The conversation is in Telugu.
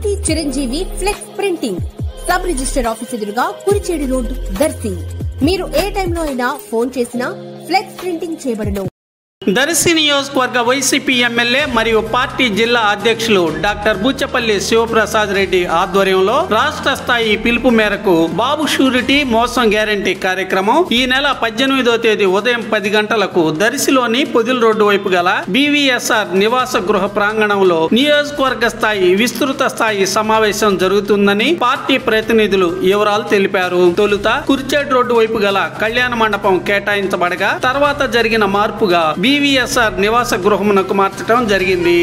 కీర్తి Chiranjeevi flex printing sub register office ఎదురుగా కురిచేడు రోడ్ దర్శి. మీరు ఏ టైంలో అయినా ఫోన్ చేసినా ఫ్లెక్స్ ప్రింటింగ్ చేయబడును. దర్శి నియోజకవర్గ వైసీపీ ఎమ్మెల్యే మరియు పార్టీ జిల్లా అధ్యక్షులు డాక్టర్ బుచ్చపల్లి శివప్రసాద్ రెడ్డి ఆధ్వర్యంలో రాష్ట్ర స్థాయి పిలుపు మేరకు బాబు షూరిటీ మోసం గ్యారంటీ కార్యక్రమం ఈ నెల 18వ తేదీ ఉదయం 10 గంటలకు దర్శిలోని పొదిల్ రోడ్డు వైపు గల బీవీఎస్ఆర్ నివాస గృహ ప్రాంగణంలో నియోజకవర్గ స్థాయి విస్తృత స్థాయి సమావేశం జరుగుతుందని పార్టీ ప్రతినిధులు వివరాలు తెలిపారు. తొలుత కుర్చేడ్ రోడ్డు వైపు గల కళ్యాణ మండపం కేటాయించబడగా తర్వాత జరిగిన మార్పుగా బీవీఎస్ఆర్ నివాస గృహమునకు మార్చడం జరిగింది.